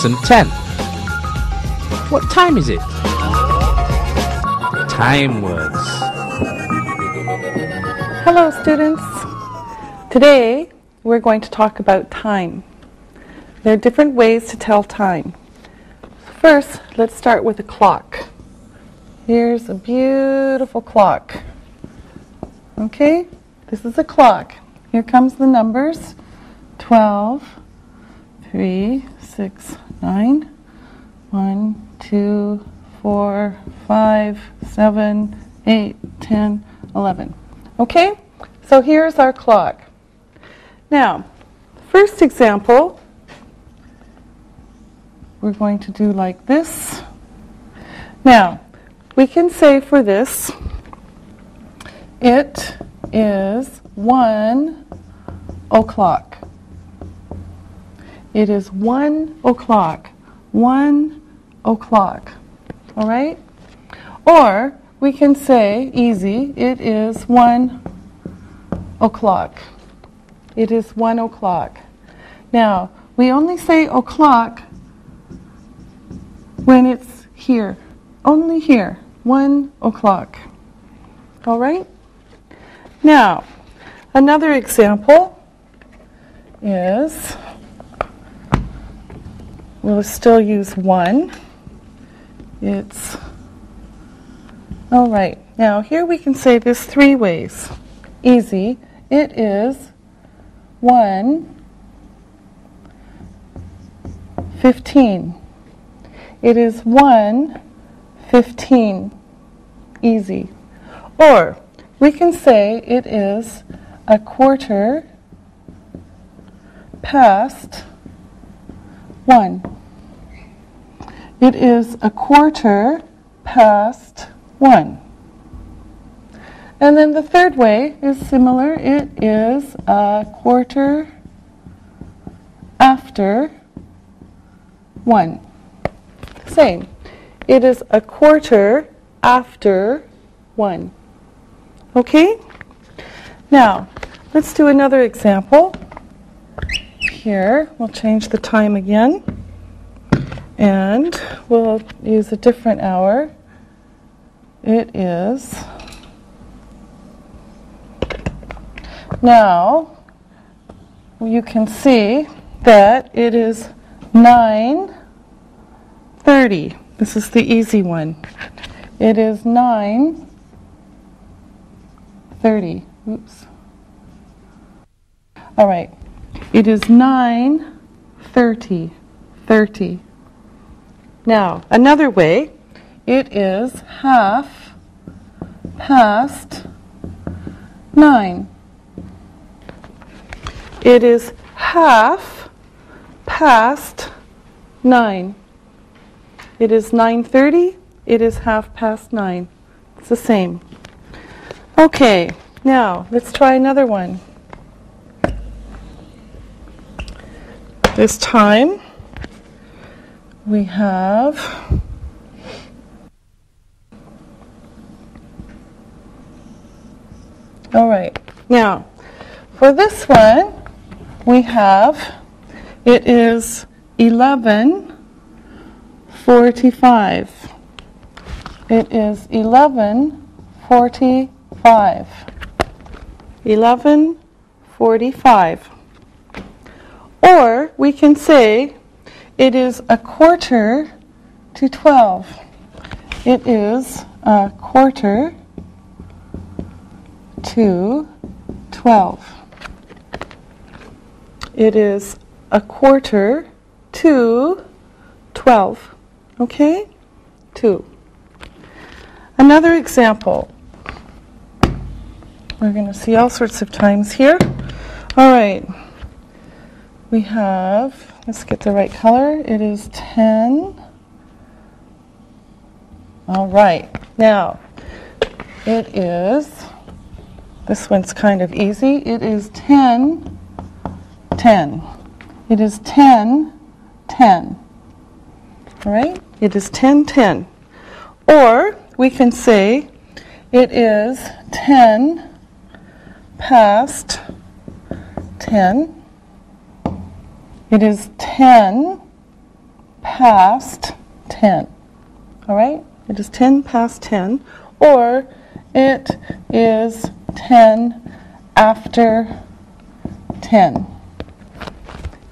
Lesson 10. What time is it? Time words. Hello students. Today we're going to talk about time. There are different ways to tell time. First, let's start with a clock. Here's a beautiful clock. Okay, this is a clock. Here comes the numbers. 12, 3, 6, 9, 1, 2, 4, 5, 7, 8, 10, 11. Okay, so here's our clock. Now, first example, we're going to do like this. Now, we can say for this, it is 1 o'clock. It is 1 o'clock. 1 o'clock. All right? Or we can say, easy, it is 1 o'clock. It is 1 o'clock. Now, we only say o'clock when it's here. Only here. 1 o'clock. All right? Now, another example is, we'll still use 1. It's, all right. Now, here we can say this 3 ways. Easy. It is 1:15. It is 1:15. Easy. Or we can say it is 1/4 past 1. It is 1/4 past 1. And then the third way is similar. It is 1/4 after 1. Same. It is 1/4 after 1. Okay? Now, let's do another example. Here, we'll change the time again. And we'll use a different hour. It is, now, you can see that it is 9:30. This is the easy one. It is 9:30. Oops. All right. It is 9:30. 30. Now, another way, it is 1/2 past 9. It is 1/2 past 9. It is 9:30. It is 1/2 past 9. It's the same. Okay, now let's try another one. This time we have all right. Now, for this one, we have, it is 11:45. It is 11:45. 11:45. Or we can say it is 1/4 to 12. It is 1/4 to 12. It is 1/4 to 12. Okay? 2. Another example. We're going to see all sorts of times here. All right. We have, let's get the right color. It is 10. All right. Now, it is, this one's kind of easy. It is 10:10. It is 10:10. All right? It is 10:10. Or we can say it is 10 past 10. It is 10 past 10. All right? It is 10 past 10. Or it is 10 after 10.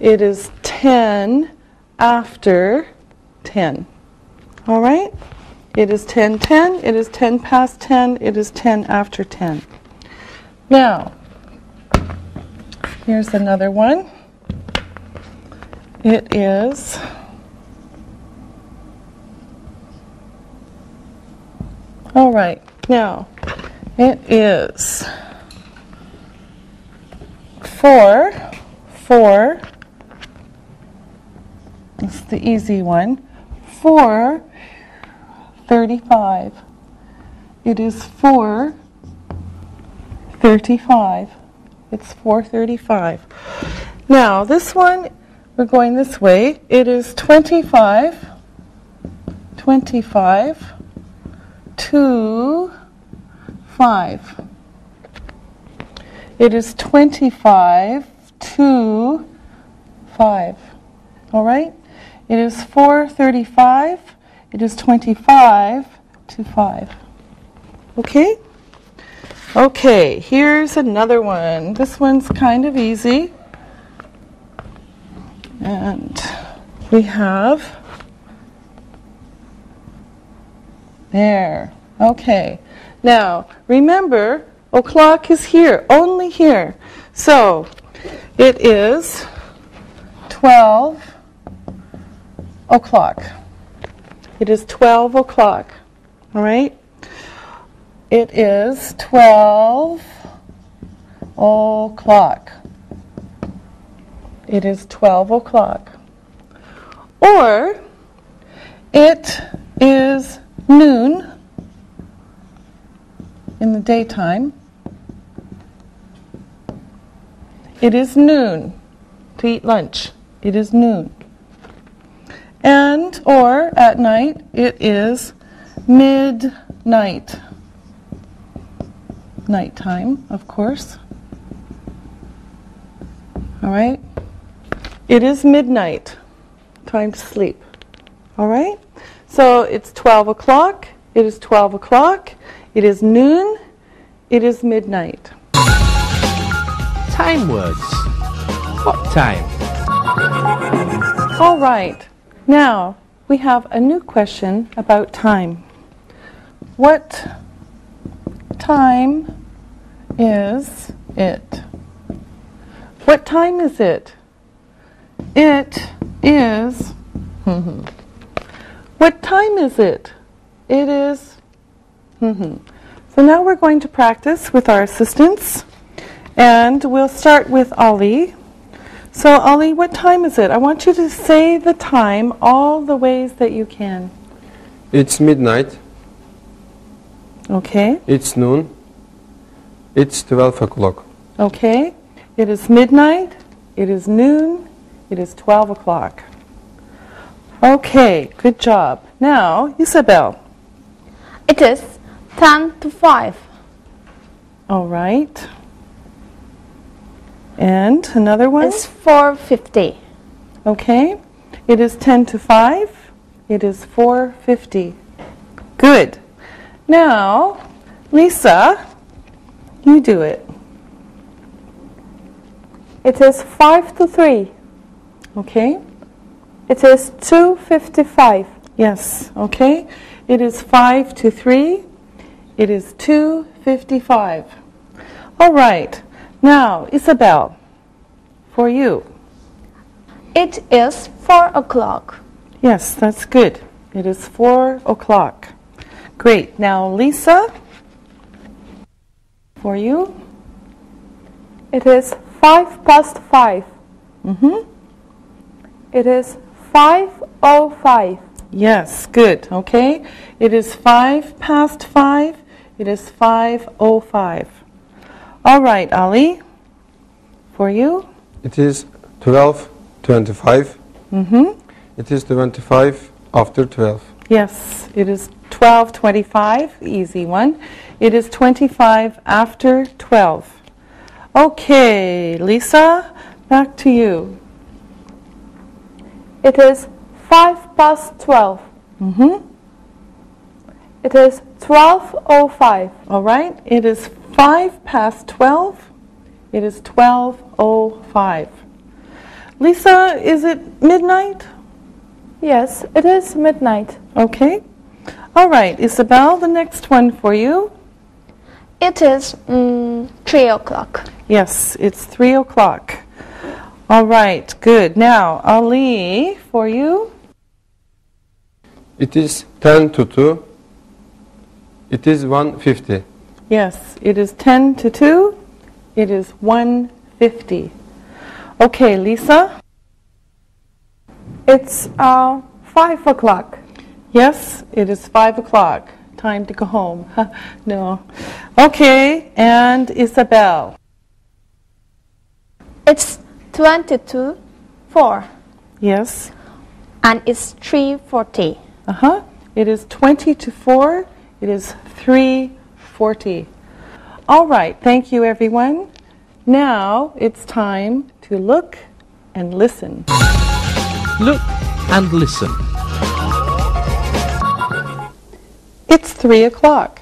It is 10 after 10. All right? It is 10:10. It is 10 past 10. It is 10 after 10. Now, here's another one. It is all right. Now, it is 4. This is the easy one. 4:35. It is 4:35. It's 4:35. Now, this one, we're going this way. It is 25 to 5. It is 25 to 5. All right? It is 4:35. It is 25 to 5. Okay? Okay, here's another one. This one's kind of easy. And we have there. Okay. Now, remember, o'clock is here, only here. So, it is 12 o'clock. It is 12 o'clock. All right? It is 12 o'clock. It is 12 o'clock. Or, it is noon in the daytime. It is noon to eat lunch. It is noon. And, or at night, it is midnight. Nighttime, of course. All right? It is midnight. Time to sleep. All right? So it's 12 o'clock. It is 12 o'clock. It is noon. It is midnight. Time words. What time? All right. Now, we have a new question about time. What time is it? What time is it? It is... What time is it? It is... So now we're going to practice with our assistants. And we'll start with Ali. So, Ali, what time is it? I want you to say the time all the ways that you can. It's midnight. Okay. It's noon. It's 12 o'clock. Okay. It is midnight. It is noon. It is 12 o'clock. Okay, good job. Now, Isabel. It is 10 to 5. All right. And another one? It's 4:50. Okay. It is 10 to 5. It is 4:50. Good. Now, Lisa, you do it. It is 5 to 3. Okay. It is 2:55. Yes. Okay. It is 5 to 3. It is 2:55. All right. Now, Isabel, for you. It is 4 o'clock. Yes, that's good. It is 4 o'clock. Great. Now, Lisa, for you. It is 5 past 5. It is 5:05. Yes, good. Okay. It is 5 past 5. It is 5:05. All right, Ali, for you. It is 12:25. It is 25 after 12. Yes, it is 12:25, easy one. It is 25 after 12. Okay, Lisa, back to you. It is 5 past 12. It is 12:05. All right, it is 5 past 12. It is 12:05. Lisa, is it midnight? Yes, it is midnight. Okay. All right, Isabel, the next one for you. It is 3 o'clock. Yes, it's 3 o'clock. All right, good. Now, Ali, for you. It is 10 to 2. It is 1:50. Yes, it is 10 to 2. It is 1:50. Okay, Lisa. It's 5 o'clock. Yes, it is 5 o'clock. Time to go home. No. Okay, and Isabel. It's 22:04. Yes. And it's 3:40. Uh-huh. It is 20 to 4. It is 3:40. All right, thank you, everyone. Now it's time to look and listen. Look and listen. It's 3 o'clock.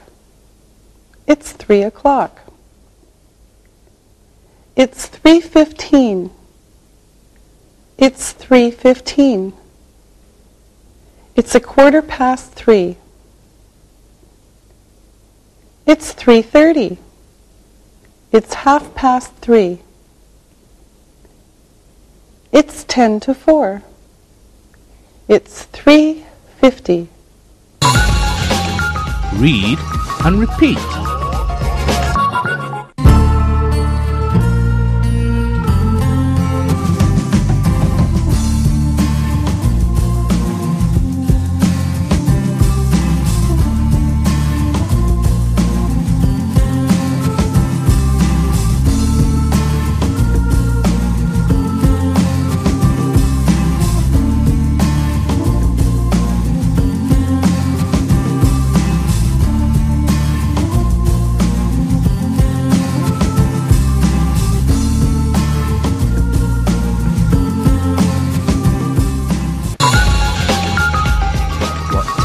It's 3 o'clock. It's 3:15. It's 3:15. It's 3:15. It's 3:30. It's 3:30. It's 10 to 4. It's 3:50. Read and repeat.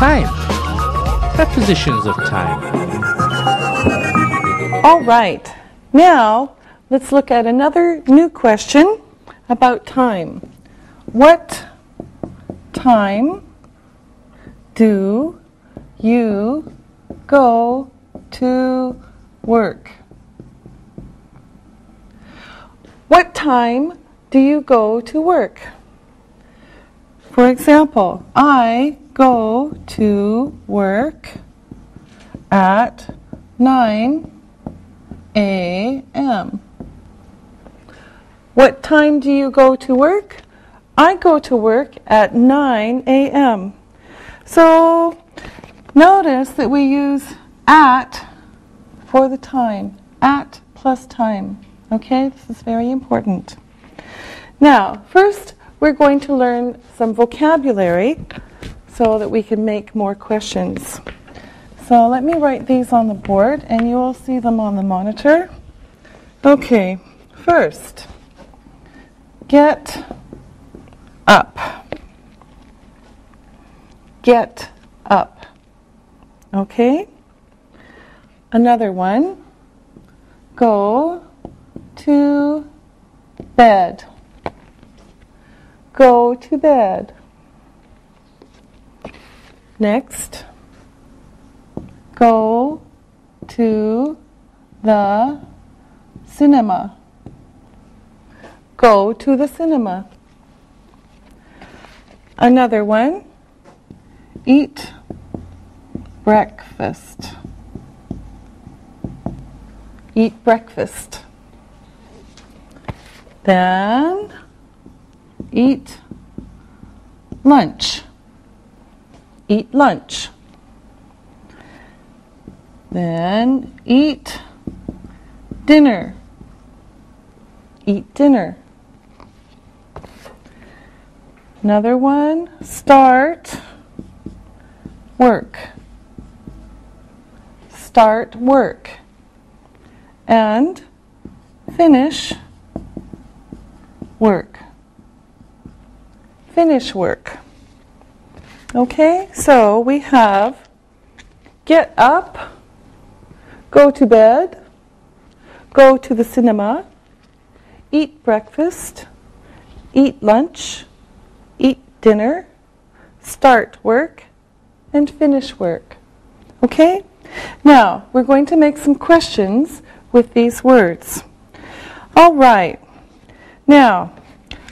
Time. Prepositions of time. All right. Now, let's look at another new question about time. What time do you go to work? What time do you go to work? For example, I go to work at 9 a.m. What time do you go to work? I go to work at 9 a.m. So notice that we use at for the time. At plus time. Okay, this is very important. Now, first we're going to learn some vocabulary so that we can make more questions. So let me write these on the board and you will see them on the monitor. Okay, first, get up. Get up. Okay? Another one, go to bed. Go to bed. Next, go to the cinema. Go to the cinema. Another one, eat breakfast. Eat breakfast. Then, eat lunch. Eat lunch. Then eat dinner. Eat dinner. Another one, start work. Start work. And finish work. Finish work. Okay, so we have get up, go to bed, go to the cinema, eat breakfast, eat lunch, eat dinner, start work, and finish work. Okay? Now, we're going to make some questions with these words. All right. Now,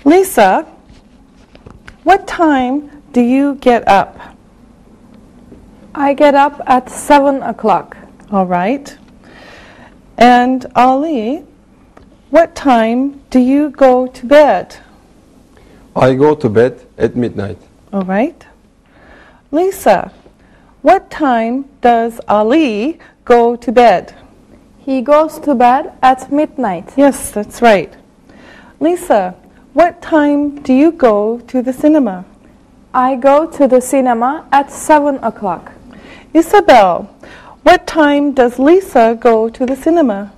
Lisa, what time do you get up? I get up at 7 o'clock. All right. And Ali, what time do you go to bed? I go to bed at midnight. All right. Lisa, what time does Ali go to bed? He goes to bed at midnight. Yes, that's right. Lisa, what time do you go to the cinema? I go to the cinema at 7 o'clock. Isabel, what time does Lisa go to the cinema?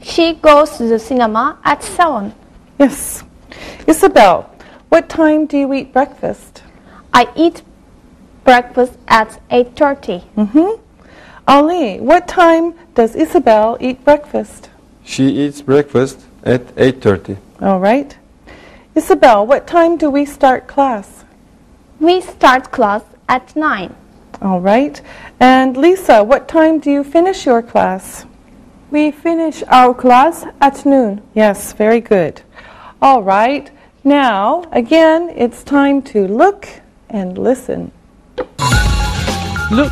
She goes to the cinema at 7. Yes. Isabel, what time do you eat breakfast? I eat breakfast at 8:30. Ali, what time does Isabel eat breakfast? She eats breakfast at 8:30. All right. Isabel, what time do we start class? We start class at 9. All right. And Lisa, what time do you finish your class? We finish our class at noon. Yes, very good. All right. Now, again, it's time to look and listen. Look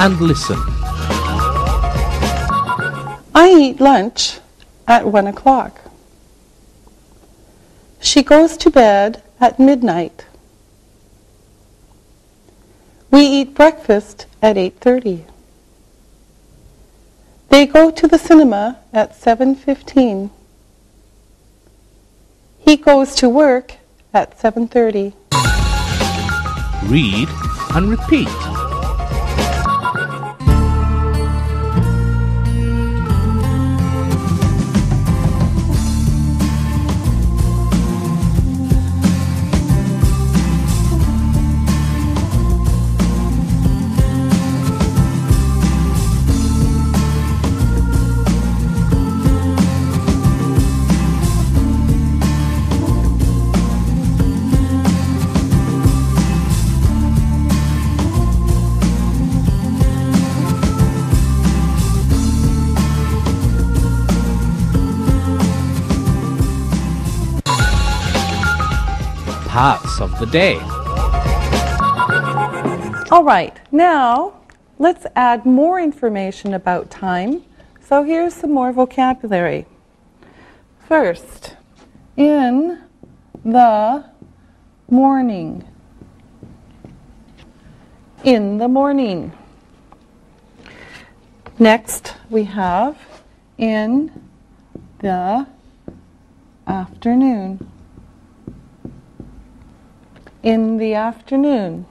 and listen. I eat lunch at 1 o'clock. She goes to bed at midnight. We eat breakfast at 8:30. They go to the cinema at 7:15. He goes to work at 7:30. Read and repeat. Parts of the day. All right, now let's add more information about time. So here's some more vocabulary. First, in the morning. In the morning. Next, we have in the afternoon. In the afternoon.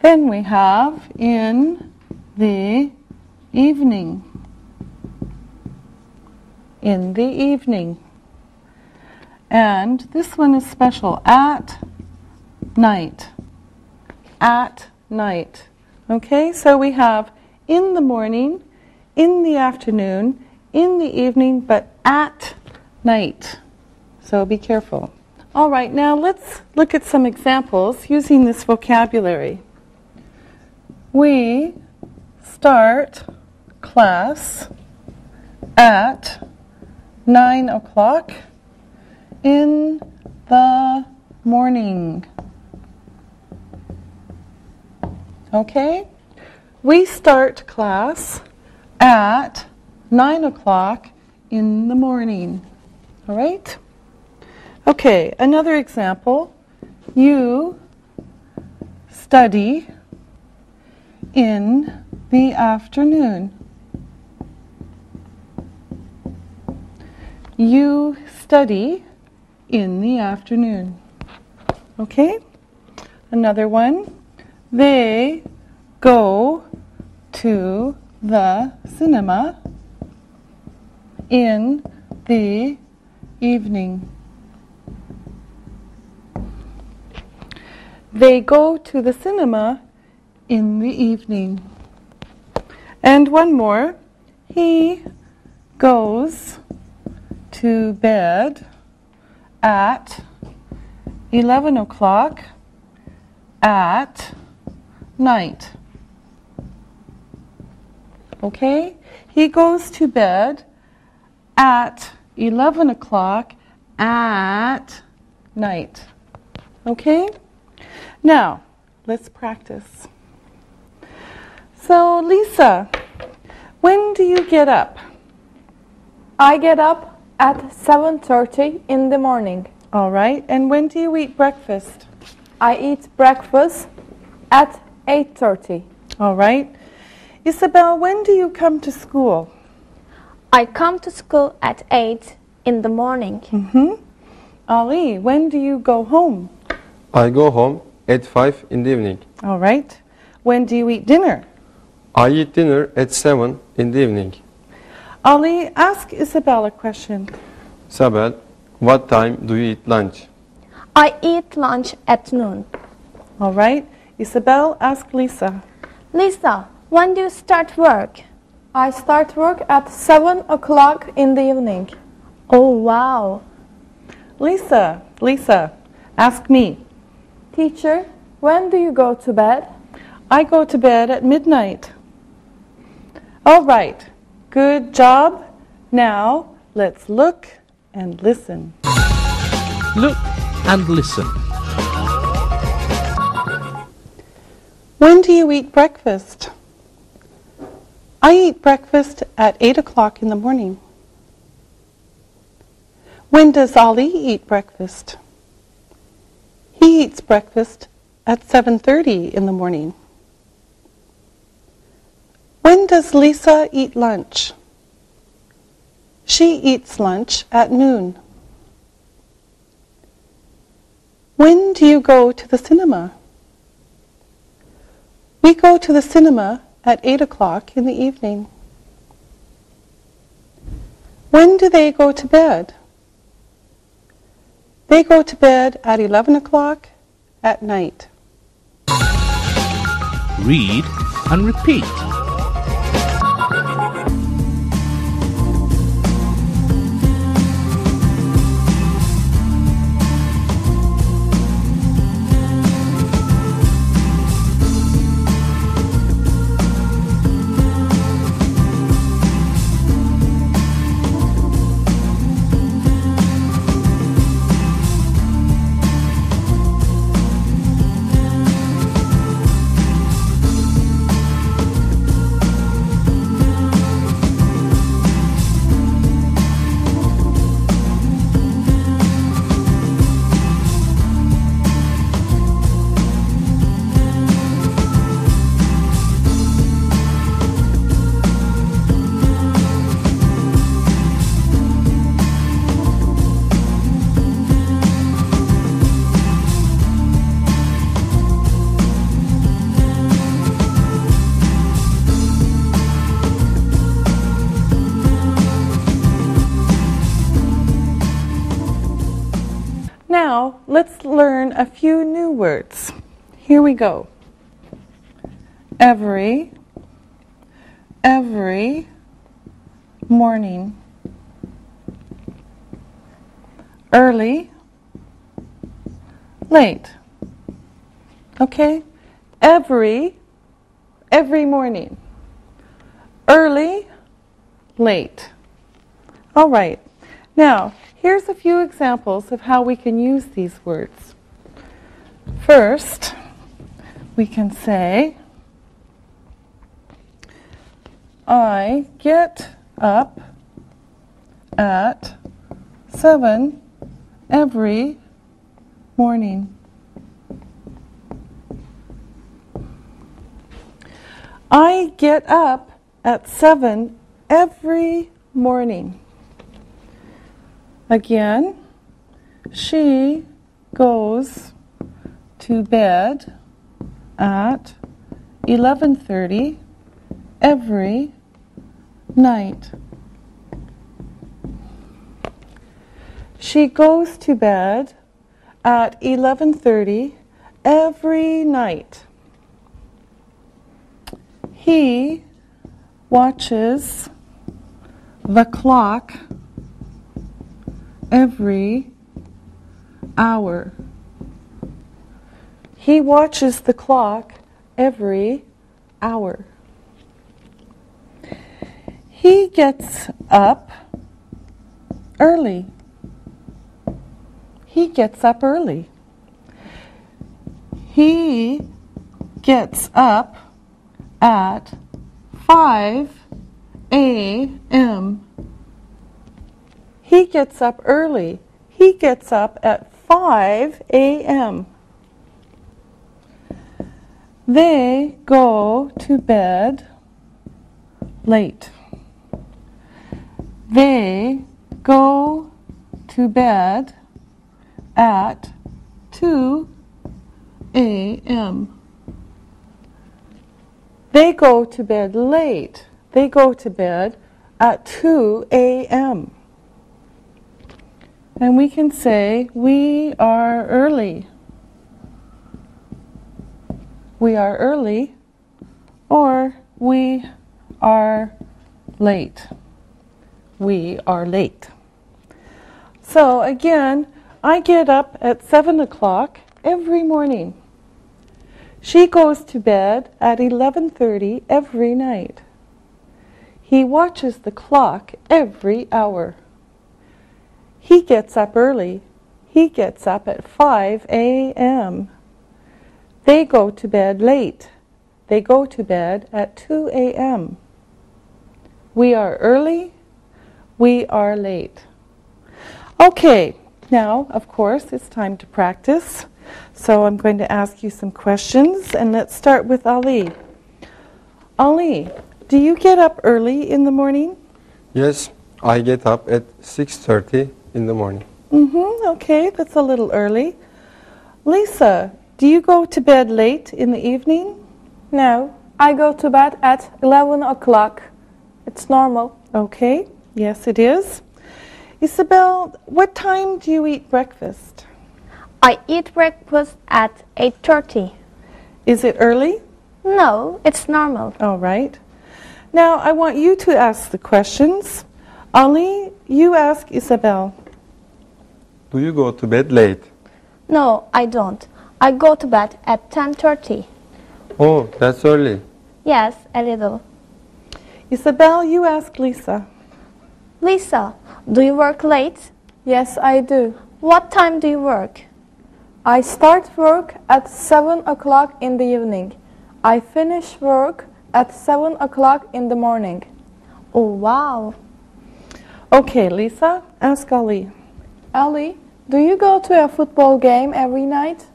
Then we have in the evening. In the evening. And this one is special, at night. At night. Okay, so we have in the morning, in the afternoon, in the evening, but at night. So be careful. All right, now let's look at some examples using this vocabulary. We start class at 9 o'clock in the morning. Okay? We start class at 9 o'clock in the morning. All right? Okay, another example. You study in the afternoon. You study in the afternoon. Okay? Another one. They go to the cinema in the evening. They go to the cinema in the evening. And one more. He goes to bed at 11 o'clock at night. Okay? He goes to bed at 11 o'clock at night. Okay? Now, let's practice. So, Lisa, when do you get up? I get up at 7:30 in the morning. All right. And when do you eat breakfast? I eat breakfast at 8:30. All right. Isabel, when do you come to school? I come to school at 8 in the morning. Ali, when do you go home? I go home at 5 in the evening. All right. When do you eat dinner? I eat dinner at 7 in the evening. Ali, ask Isabel a question. Sabel, what time do you eat lunch? I eat lunch at noon. All right. Isabel, ask Lisa. Lisa, when do you start work? I start work at 7 o'clock in the evening. Oh, wow. Lisa, ask me. Teacher, when do you go to bed? I go to bed at midnight. All right. Good job. Now, let's look and listen. Look and listen. When do you eat breakfast? I eat breakfast at 8 o'clock in the morning. When does Ali eat breakfast? He eats breakfast at 7:30 in the morning. When does Lisa eat lunch? She eats lunch at noon. When do you go to the cinema? We go to the cinema at 8 o'clock in the evening. When do they go to bed? They go to bed at 11 o'clock at night. Read and repeat. Now, let's learn a few new words. Here we go. Every morning. Early, late. Okay? Every morning. Early, late. All right. Now, here's a few examples of how we can use these words. First, we can say, I get up at 7 every morning. I get up at 7 every morning. Again, she goes to bed at 11:30 every night. She goes to bed at 11:30 every night. He watches the clock every hour. He watches the clock every hour. He gets up early. He gets up early. He gets up at 5 a.m. He gets up early. He gets up at 5 a.m. They go to bed late. They go to bed at 2 a.m. They go to bed late. They go to bed at 2 a.m. And we can say, we are early. We are early, or we are late. We are late. So again, I get up at 7 o'clock every morning. She goes to bed at 11:30 every night. He watches the clock every hour. He gets up early. He gets up at 5 a.m. They go to bed late. They go to bed at 2 a.m. We are early. We are late. Okay, now, of course, it's time to practice. So I'm going to ask you some questions, and let's start with Ali. Ali, do you get up early in the morning? Yes, I get up at 6:30 in the morning. Okay, that's a little early. Lisa, do you go to bed late in the evening? No, I go to bed at 11 o'clock. It's normal. Okay, yes it is. Isabel, what time do you eat breakfast? I eat breakfast at 8:30. Is it early? No, it's normal. All right. Now I want you to ask the questions. Ali, you ask Isabel. Do you go to bed late? No, I don't. I go to bed at 10:30. Oh, that's early. Yes, a little. Isabel, you ask Lisa. Lisa, do you work late? Yes, I do. What time do you work? I start work at 7 o'clock in the evening. I finish work at 7 o'clock in the morning. Oh, wow. Okay, Lisa, ask Ali. Ali, do you go to a football game every night?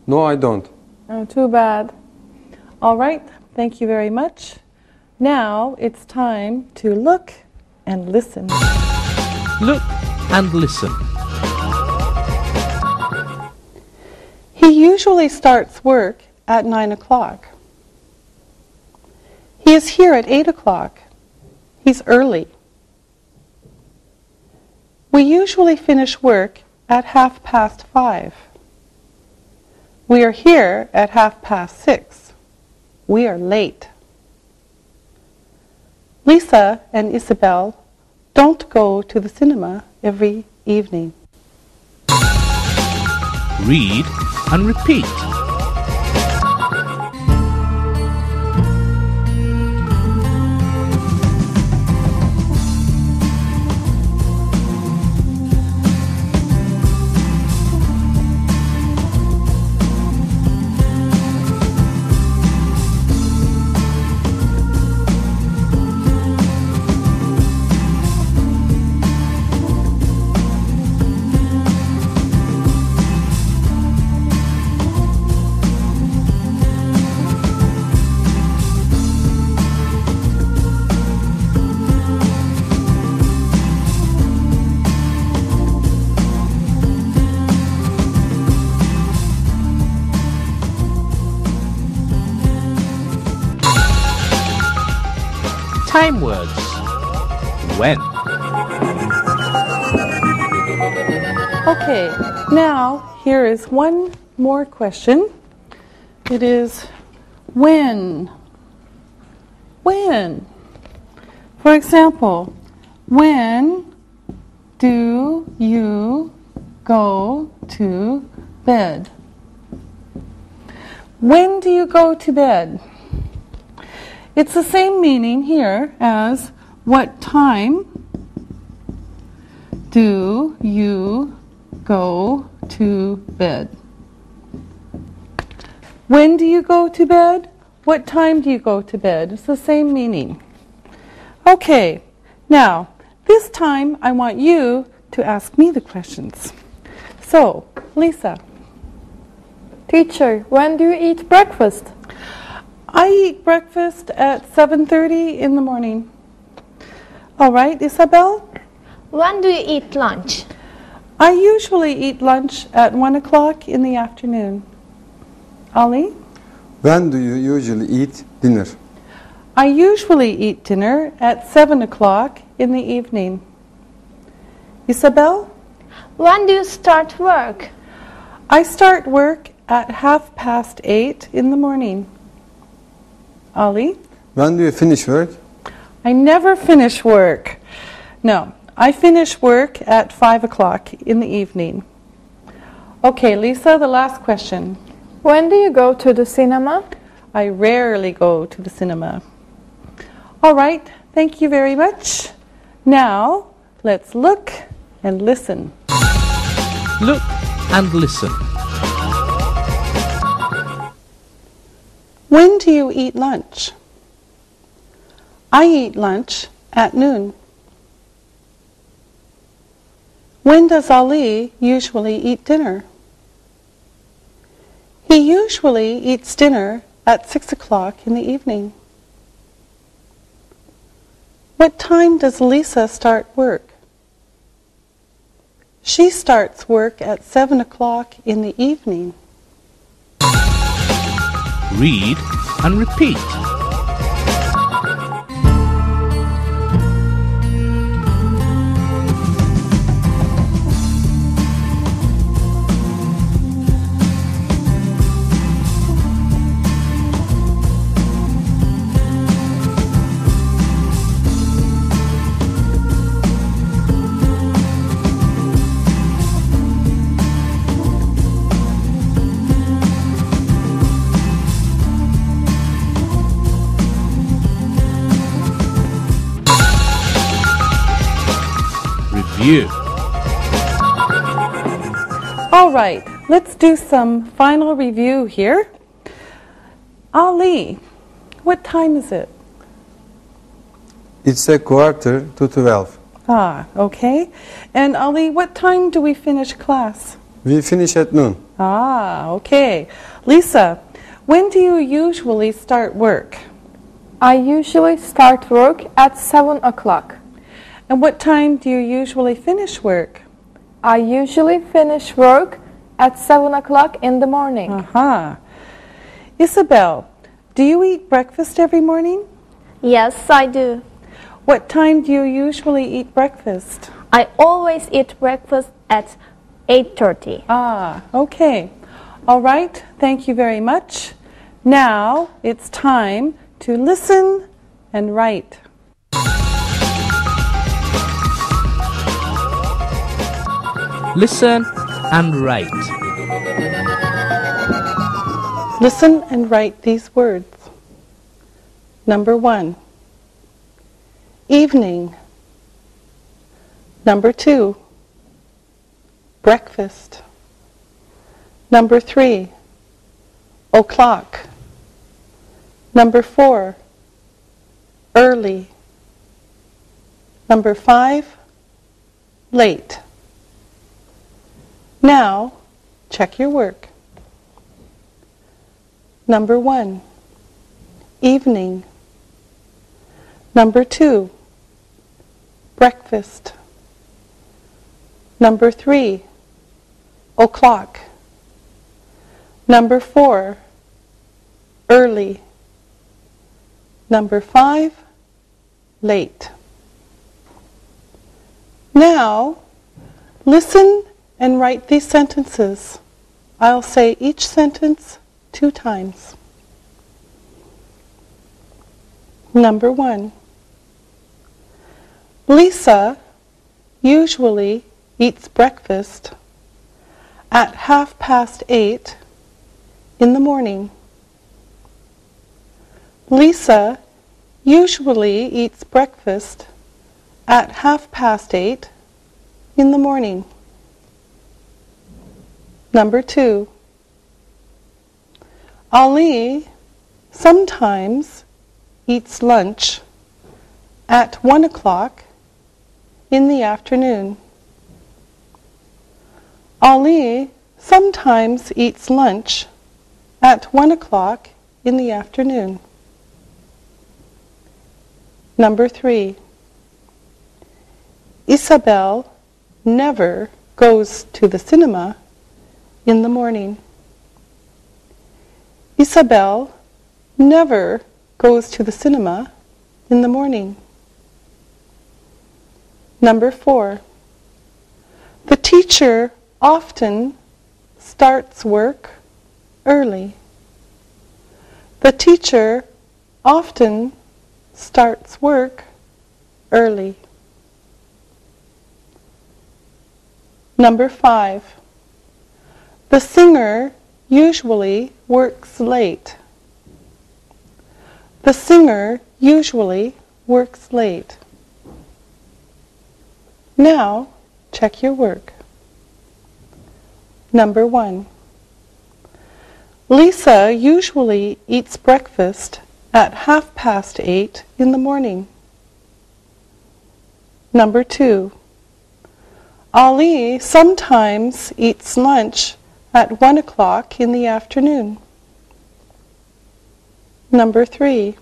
No, I don't. Oh, too bad. All right, thank you very much. Now it's time to look and listen. Look and listen. He usually starts work at 9 o'clock. He is here at 8 o'clock. He's early. We usually finish work at 5:30. We are here at 6:30. We are late. Lisa and Isabel don't go to the cinema every evening. Read and repeat. Time words. When. Okay, now here is one more question. It is when. When. For example, when do you go to bed? When do you go to bed? It's the same meaning here as what time do you go to bed? When do you go to bed? What time do you go to bed? It's the same meaning. Okay, now this time I want you to ask me the questions. So, Lisa. Teacher, when do you eat breakfast? I eat breakfast at 7:30 in the morning. All right, Isabel? When do you eat lunch? I usually eat lunch at 1 o'clock in the afternoon. Ali? When do you usually eat dinner? I usually eat dinner at 7 o'clock in the evening. Isabel? When do you start work? I start work at 8:30 in the morning. Ali? When do you finish work? I never finish work. No, I finish work at 5 o'clock in the evening. Okay, Lisa, the last question. When do you go to the cinema? I rarely go to the cinema. All right, thank you very much. Now, let's look and listen. Look and listen. When do you eat lunch? I eat lunch at noon. When does Ali usually eat dinner? He usually eats dinner at 6 o'clock in the evening. What time does Lisa start work? She starts work at 7 o'clock in the evening. Read and repeat. Review. All right, let's do some final review here. Ali, what time is it? It's 11:45. Ah, okay. And Ali, what time do we finish class? We finish at noon. Ah, okay. Lisa, when do you usually start work? I usually start work at 7 o'clock. And what time do you usually finish work? I usually finish work at 7 o'clock in the morning. Aha. Isabel, do you eat breakfast every morning? Yes, I do. What time do you usually eat breakfast? I always eat breakfast at 8:30. Ah, okay. All right, thank you very much. Now it's time to listen and write. Listen and write. Listen and write these words. Number 1, evening. Number 2, breakfast. Number 3, o'clock. Number 4, early. Number 5, late. Now, check your work. Number 1, evening. Number 2, breakfast. Number 3, o'clock. Number 4, early. Number 5, late. Now, listen and write these sentences. I'll say each sentence 2 times. Number 1. Lisa usually eats breakfast at 8:30 in the morning. Lisa usually eats breakfast at 8:30 in the morning. Number 2. Ali sometimes eats lunch at 1 o'clock in the afternoon. Ali sometimes eats lunch at 1 o'clock in the afternoon. Number 3. Isabel never goes to the cinema in the morning. Isabel never goes to the cinema in the morning. Number 4. The teacher often starts work early. The teacher often starts work early. Number 5. The singer usually works late. The singer usually works late. Now, check your work. Number 1. Lisa usually eats breakfast at 8:30 in the morning. Number 2. Ali sometimes eats lunch at 1 o'clock in the afternoon. Number 3.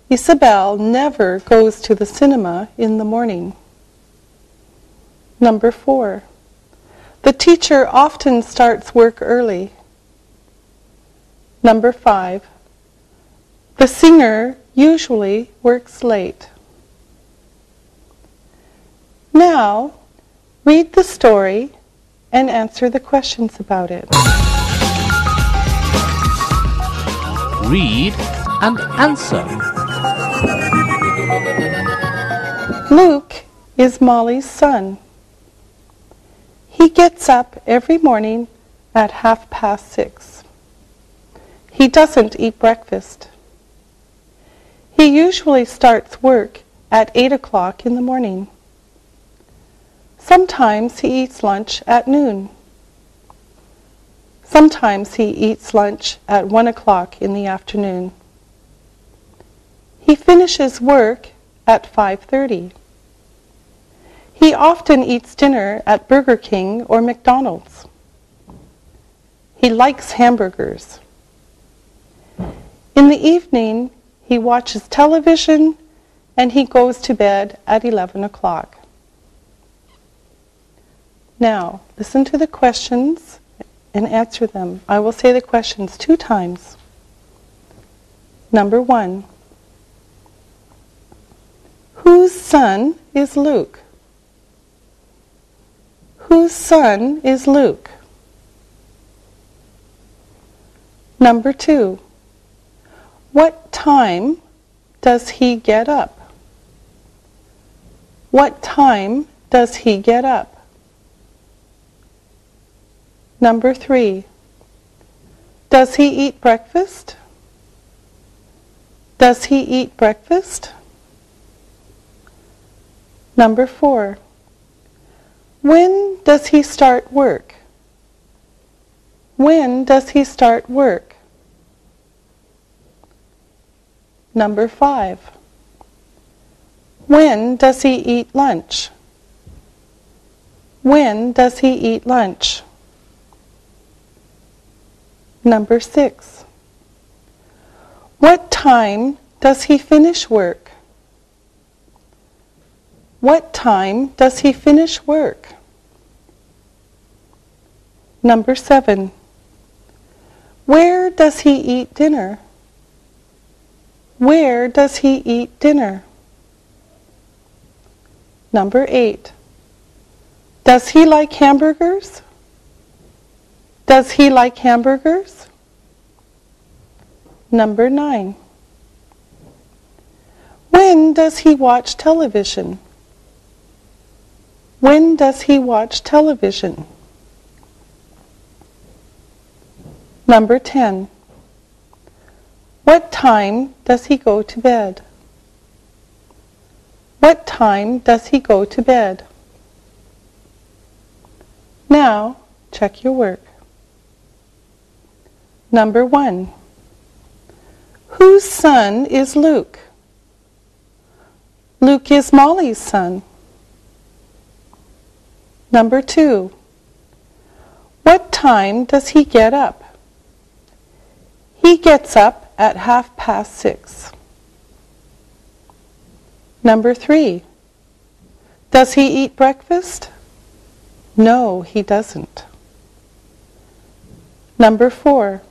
Isabel never goes to the cinema in the morning. Number 4. The teacher often starts work early. Number 5. The singer usually works late. Now, read the story and answer the questions about it. Read and answer. Luke is Molly's son. He gets up every morning at 6:30. He doesn't eat breakfast. He usually starts work at 8 o'clock in the morning. Sometimes he eats lunch at noon. Sometimes he eats lunch at 1 o'clock in the afternoon. He finishes work at 5:30. He often eats dinner at Burger King or McDonald's. He likes hamburgers. In the evening, he watches television and he goes to bed at 11 o'clock. Now, listen to the questions and answer them. I will say the questions 2 times. Number 1. Whose son is Luke? Whose son is Luke? Number 2. What time does he get up? What time does he get up? Number 3. Does he eat breakfast? Does he eat breakfast? Number 4. When does he start work? When does he start work? Number 5. When does he eat lunch? When does he eat lunch? Number 6. What time does he finish work? What time does he finish work? Number 7. Where does he eat dinner? Where does he eat dinner? Number 8. Does he like hamburgers? Does he like hamburgers? Number 9. When does he watch television? When does he watch television? Number 10. What time does he go to bed? What time does he go to bed? Now, check your work. Number 1. Whose son is Luke? Luke is Molly's son. Number 2. What time does he get up? He gets up at 6:30. Number 3. Does he eat breakfast? No, he doesn't. Number 4.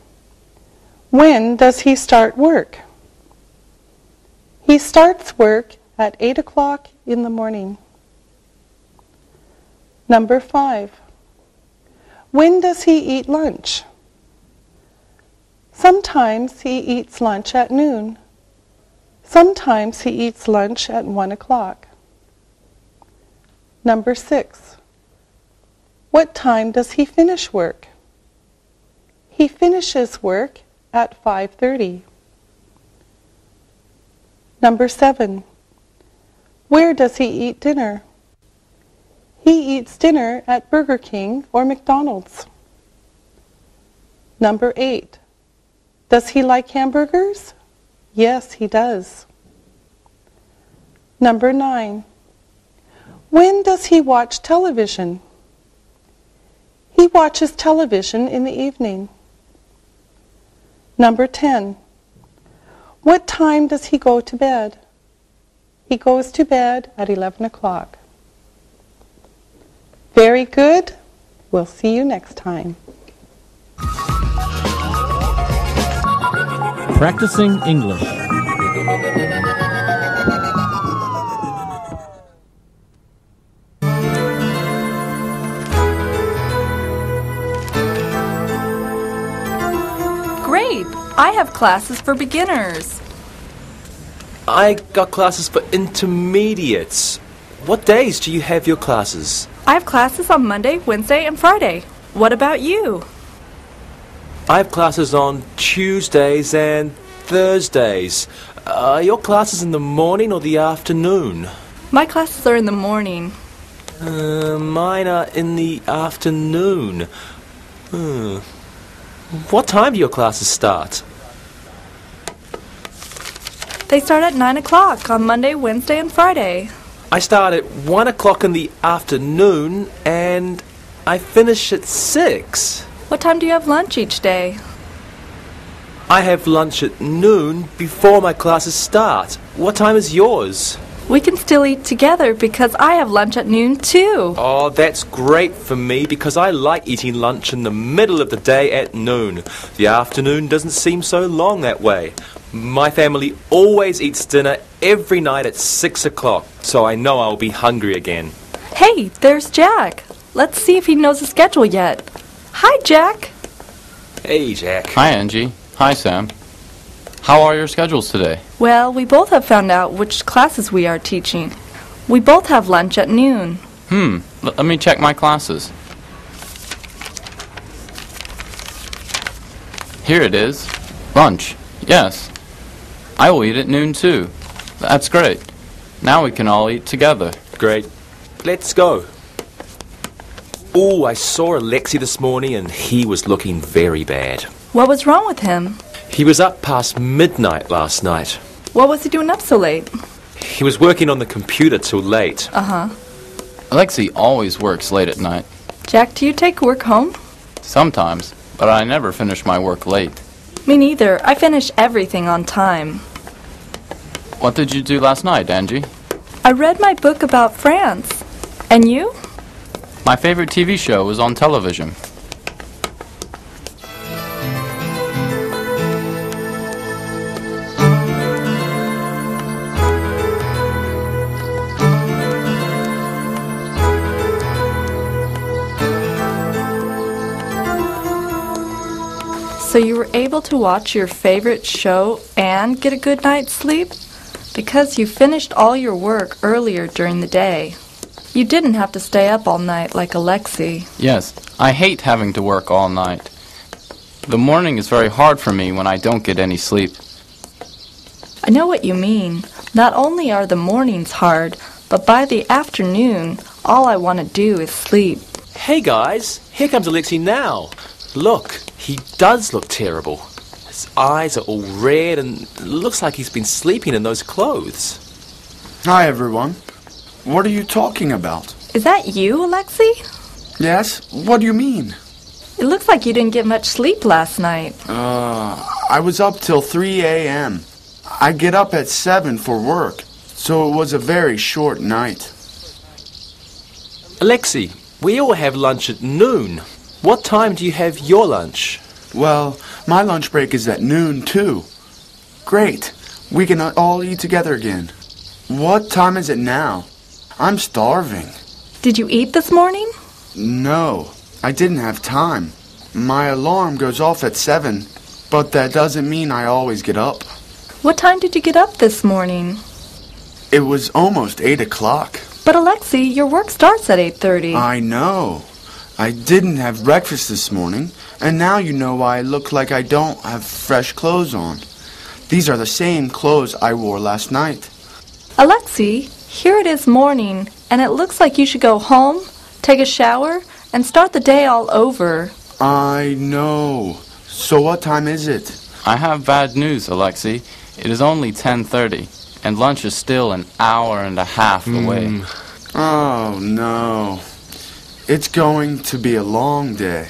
When does he start work? He starts work at 8 o'clock in the morning. Number 5. When does he eat lunch? Sometimes he eats lunch at noon. Sometimes he eats lunch at 1 o'clock. Number 6. What time does he finish work? He finishes work at 5:30. Number 7. Where does he eat dinner? He eats dinner at Burger King or McDonald's. Number 8. Does he like hamburgers? Yes, he does. Number 9. When does he watch television? He watches television in the evening. Number 10. What time does he go to bed? He goes to bed at 11 o'clock. Very good. We'll see you next time. Practicing English. Great! I have classes for beginners. I got classes for intermediates. What days do you have your classes? I have classes on Monday, Wednesday, and Friday. What about you? I have classes on Tuesdays and Thursdays. Are your classes in the morning or the afternoon? My classes are in the morning. Mine are in the afternoon. What time do your classes start? They start at 9 o'clock on Monday, Wednesday, and Friday. I start at 1 o'clock in the afternoon and I finish at 6. What time do you have lunch each day? I have lunch at noon before my classes start. What time is yours? We can still eat together because I have lunch at noon too. Oh, that's great for me because I like eating lunch in the middle of the day at noon. The afternoon doesn't seem so long that way. My family always eats dinner every night at 6 o'clock, so I know I'll be hungry again. Hey, there's Jack. Let's see if he knows the schedule yet. Hi, Jack. Hey, Jack. Hi, Angie. Hi, Sam. How are your schedules today? Well, we both have found out which classes we are teaching. We both have lunch at noon. Let me check my classes. Here it is. Lunch. Yes. I will eat at noon too. That's great. Now we can all eat together. Great. Let's go. Oh, I saw Alexi this morning and he was looking very bad. What was wrong with him? He was up past midnight last night. What was he doing up so late? He was working on the computer till late. Alexi always works late at night. Jack, do you take work home? Sometimes, but I never finish my work late. Me neither. I finish everything on time. What did you do last night, Angie? I read my book about France. And you? My favorite TV show was on television. So you were able to watch your favorite show and get a good night's sleep? Because you finished all your work earlier during the day. You didn't have to stay up all night like Alexei. Yes, I hate having to work all night. The morning is very hard for me when I don't get any sleep. I know what you mean. Not only are the mornings hard, but by the afternoon, all I want to do is sleep. Hey guys, here comes Alexei now. Look, he does look terrible. His eyes are all red and it looks like he's been sleeping in those clothes. Hi, everyone. What are you talking about? Is that you, Alexei? Yes? What do you mean? It looks like you didn't get much sleep last night. I was up till 3 a.m. I get up at 7 for work, so it was a very short night. Alexei, we all have lunch at noon. What time do you have your lunch? Well, my lunch break is at noon, too. Great. We can all eat together again. What time is it now? I'm starving. Did you eat this morning? No, I didn't have time. My alarm goes off at 7, but that doesn't mean I always get up. What time did you get up this morning? It was almost 8 o'clock. But Alexei, your work starts at 8:30. I know. I didn't have breakfast this morning, and now you know why I look like I don't have fresh clothes on. These are the same clothes I wore last night. Alexei, here it is morning, and it looks like you should go home, take a shower, and start the day all over. I know. So what time is it? I have bad news, Alexei. It is only 10:30, and lunch is still an hour and a half away. Oh, no. It's going to be a long day.